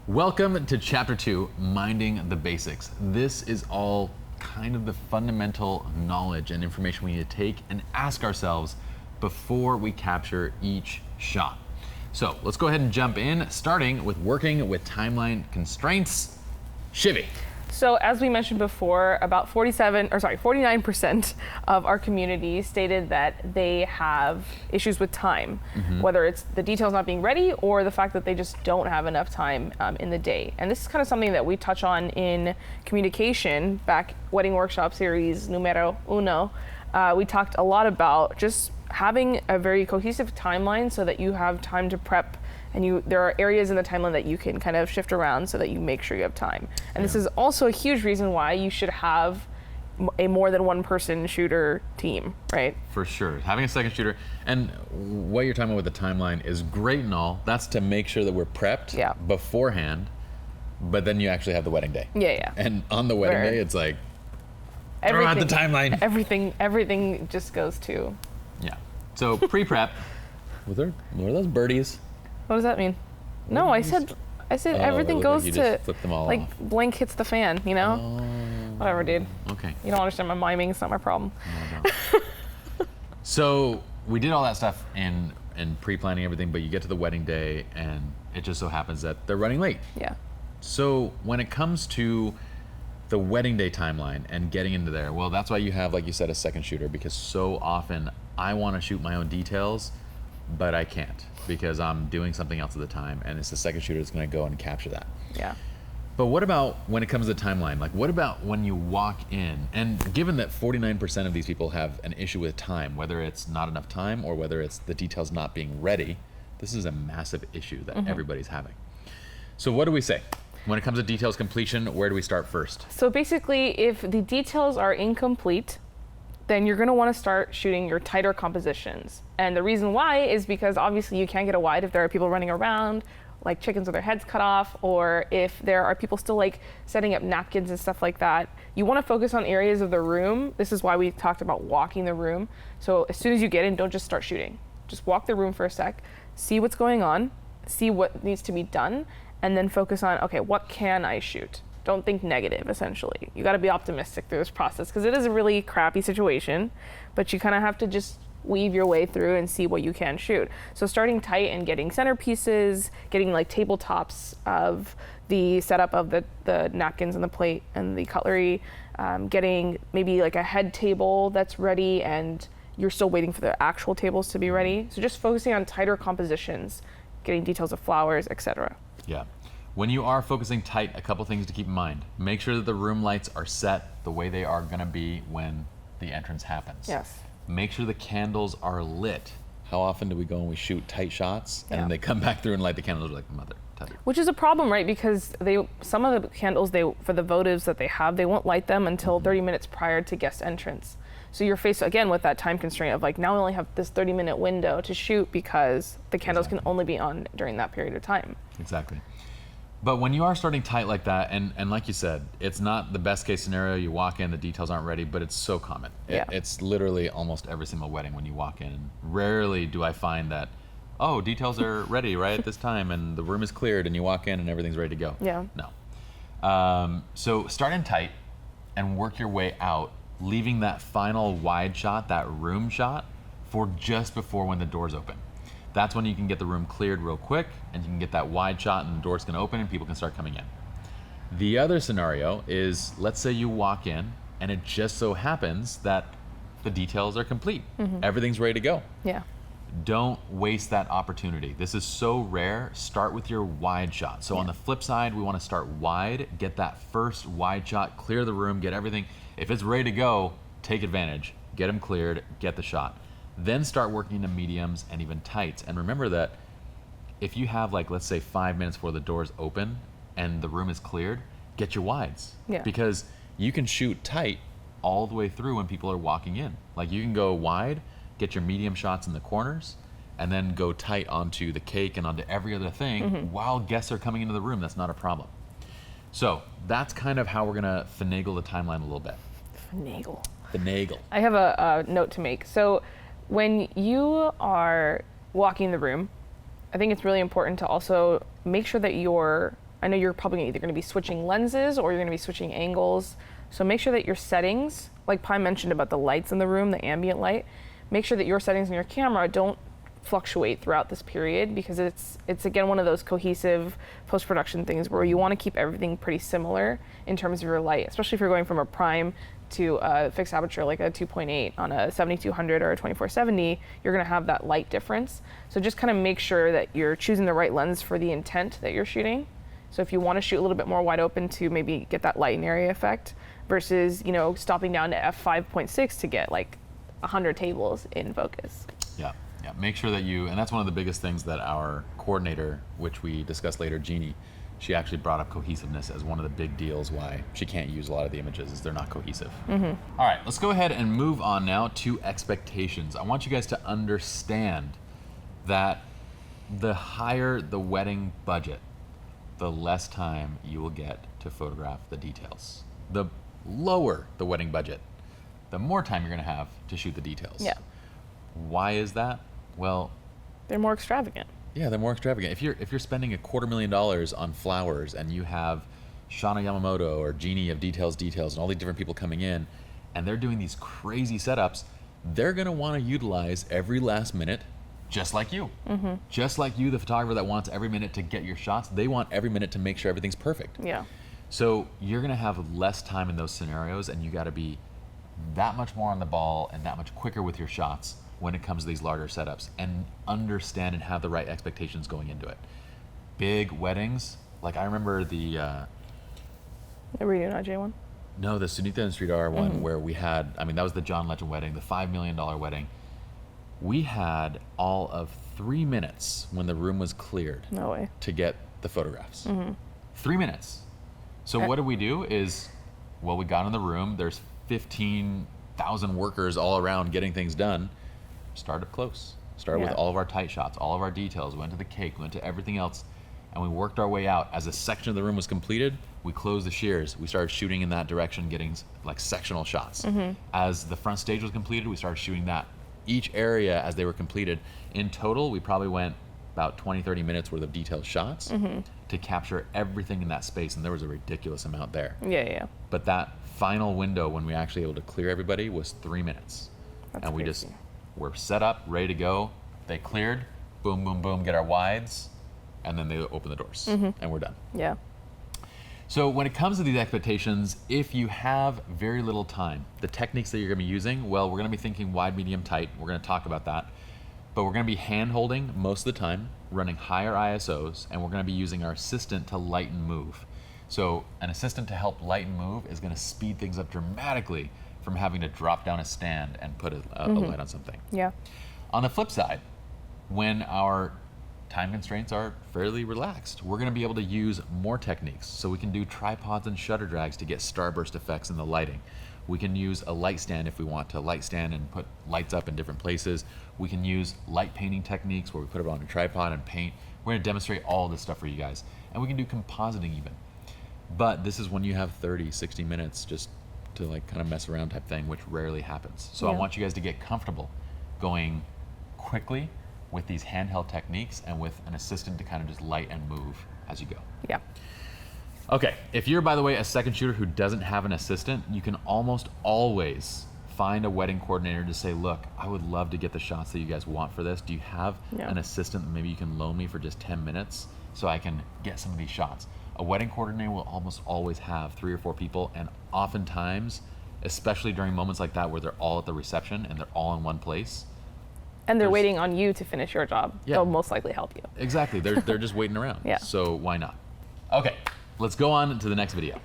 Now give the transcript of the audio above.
Welcome to Chapter 2, Minding the Basics. This is all kind of the fundamental knowledge and information we need to take and ask ourselves before we capture each shot. So let's go ahead and jump in, starting with working with timeline constraints. Shivy. So as we mentioned before, about 49% of our community stated that they have issues with time, whether it's the details not being ready or the fact that they just don't have enough time in the day. And this is kind of something that we touch on in communication, back wedding workshop series numero uno. We talked a lot about just having a very cohesive timeline so that you have time to prep, and there are areas in the timeline that you can kind of shift around so that you make sure you have time. And this is also a huge reason why you should have a more than one person shooter team, right? For sure. Having a second shooter, and what you're talking about with the timeline is great and all. That's to make sure that we're prepped beforehand, but then you actually have the wedding day. Yeah. And on the wedding day, it's like, throw out the timeline. Everything just goes to. Yeah. So pre-prep. Were those birdies? What does that mean? No, I said everything goes to, flip them all like, off. blank hits the fan, you know? Whatever, dude. Okay. You don't understand my miming, it's not my problem. No, I don't. So we did all that stuff in pre-planning everything, but you get to the wedding day and it just so happens that they're running late. Yeah. So when it comes to the wedding day timeline and getting into there, well, that's why you have, like you said, a second shooter, because so often I want to shoot my own details, but I can't because I'm doing something else at the time, and it's the second shooter that's going to go and capture that. Yeah. But what about when it comes to timeline? Like, what about when you walk in? And given that 49% of these people have an issue with time, whether it's not enough time or whether it's the details not being ready, this is a massive issue that everybody's having. So what do we say? When it comes to details completion, where do we start first? So basically, if the details are incomplete, then you're going to want to start shooting your tighter compositions. And the reason why is because obviously you can't get a wide if there are people running around, like chickens with their heads cut off, or if there are people still like setting up napkins and stuff like that. You want to focus on areas of the room. This is why we talked about walking the room. So as soon as you get in, don't just start shooting. Just walk the room for a sec, see what's going on, see what needs to be done, and then focus on, okay, what can I shoot? Don't think negative, essentially. You gotta be optimistic through this process because it is a really crappy situation, but you kind of have to just weave your way through and see what you can shoot. So starting tight and getting centerpieces, getting like tabletops of the setup of the napkins and the plate and the cutlery, getting maybe like a head table that's ready and you're still waiting for the actual tables to be ready. So just focusing on tighter compositions, getting details of flowers, etc. Yeah. When you are focusing tight, a couple things to keep in mind. Make sure that the room lights are set the way they are going to be when the entrance happens. Yes. Make sure the candles are lit. How often do we go and we shoot tight shots and then they come back through and light the candles? We're like, mother. Which is a problem, right? Because some of the candles, for the votives that they have, they won't light them until 30 minutes prior to guest entrance. So you're faced again with that time constraint of like, now we only have this 30-minute window to shoot because the candles can only be on during that period of time. Exactly. But when you are starting tight like that, and like you said, it's not the best case scenario. You walk in, the details aren't ready, but it's so common. It's literally almost every single wedding when you walk in. Rarely do I find that, oh, details are ready right at this time and the room is cleared and you walk in and everything's ready to go. Yeah. No. So start in tight and work your way out, leaving that final wide shot, that room shot, for just before when the doors open. That's when you can get the room cleared real quick and you can get that wide shot and the door's gonna open and people can start coming in. The other scenario is, let's say you walk in and it just so happens that the details are complete. Everything's ready to go. Yeah. Don't waste that opportunity. This is so rare. Start with your wide shot. So on the flip side, we wanna start wide, get that first wide shot, clear the room, get everything. If it's ready to go, take advantage. Get them cleared, get the shot. Then start working into mediums and even tights. And remember that if you have, like, let's say 5 minutes before the doors open and the room is cleared, get your wides. Yeah. Because you can shoot tight all the way through when people are walking in. Like, you can go wide, get your medium shots in the corners, and then go tight onto the cake and onto every other thing while guests are coming into the room. That's not a problem. So that's kind of how we're gonna finagle the timeline a little bit. Finagle. I have a note to make. So when you are walking the room, I think it's really important to also make sure that you're I know you're probably either going to be switching lenses or you're going to be switching angles. So make sure that your settings, like Pi mentioned about the lights in the room, the ambient light, make sure that your settings in your camera don't fluctuate throughout this period, because it's again one of those cohesive post-production things where you want to keep everything pretty similar in terms of your light, especially if you're going from a prime to a fixed aperture like a 2.8 on a 7200 or a 2470, you're going to have that light difference. So just kind of make sure that you're choosing the right lens for the intent that you're shooting. So if you want to shoot a little bit more wide open to maybe get that light and area effect versus, you know, stopping down to f5.6 to get like 100 tables in focus. Yeah. Yeah, make sure that you, and that's one of the biggest things that our coordinator, which we discuss later, Jeannie, she actually brought up cohesiveness as one of the big deals why she can't use a lot of the images, is they're not cohesive. All right, let's go ahead and move on now to expectations. I want you guys to understand that the higher the wedding budget, the less time you will get to photograph the details. The lower the wedding budget, the more time you're gonna have to shoot the details. Yeah. Why is that? Well, They're more extravagant. yeah, they're more extravagant. If you're spending $250,000 on flowers and you have Shauna Yamamoto or Jeannie of Details and all these different people coming in, and they're doing these crazy setups, they're gonna want to utilize every last minute, just like you. Just like you, the photographer that wants every minute to get your shots, they want every minute to make sure everything's perfect. Yeah. So you're gonna have less time in those scenarios, and you gotta be that much more on the ball and that much quicker with your shots when it comes to these larger setups, and understand and have the right expectations going into it. Big weddings, like I remember the Are we doing a J1? no, the Sunita and Sridhar one where we had, I mean, that was the John Legend wedding, the $5 million wedding. We had all of 3 minutes when the room was cleared No way. to get the photographs. 3 minutes. So what did we do is, well, we got in the room, there's 15,000 workers all around getting things done. Started close. Started with Yeah. all of our tight shots, all of our details, went to the cake, went to everything else, and we worked our way out. As a section of the room was completed, we closed the shears. We started shooting in that direction, getting like sectional shots. As the front stage was completed, we started shooting that. Each area as they were completed. In total, we probably went about 20, 30 minutes worth of detailed shots to capture everything in that space, and there was a ridiculous amount there. Yeah. But that final window when we actually able to clear everybody was 3 minutes. That's And we crazy. just were set up, ready to go. They cleared, boom, boom, boom, get our wides, and then they open the doors, and we're done. Yeah. So when it comes to these expectations, if you have very little time, the techniques that you're gonna be using, well, we're gonna be thinking wide, medium, tight. We're gonna talk about that. But we're gonna be hand-holding most of the time, running higher ISOs, and we're gonna be using our assistant to light and move. So an assistant to help light and move is gonna speed things up dramatically from having to drop down a stand and put a light on something. Yeah. On the flip side, when our time constraints are fairly relaxed, we're gonna be able to use more techniques. So we can do tripods and shutter drags to get starburst effects in the lighting. We can use a light stand if we want to light stand and put lights up in different places. We can use light painting techniques where we put it on a tripod and paint. We're gonna demonstrate all this stuff for you guys. And we can do compositing even. But this is when you have 30, 60 minutes just to like kind of mess around type thing, which rarely happens. So I Yeah. want you guys to get comfortable going quickly with these handheld techniques and with an assistant to kind of just light and move as you go. Yeah. Okay, if you're, by the way, a second shooter who doesn't have an assistant, you can almost always find a wedding coordinator to say, look, I would love to get the shots that you guys want for this. Do you have Yeah. an assistant that maybe you can loan me for just 10 minutes so I can get some of these shots? A wedding coordinator will almost always have 3 or 4 people, and oftentimes, especially during moments like that where they're all at the reception and they're all in one place. And they're There's- waiting on you to finish your job. Yeah. They'll most likely help you. Exactly, they're just waiting around. Yeah. So why not? Okay, let's go on to the next video.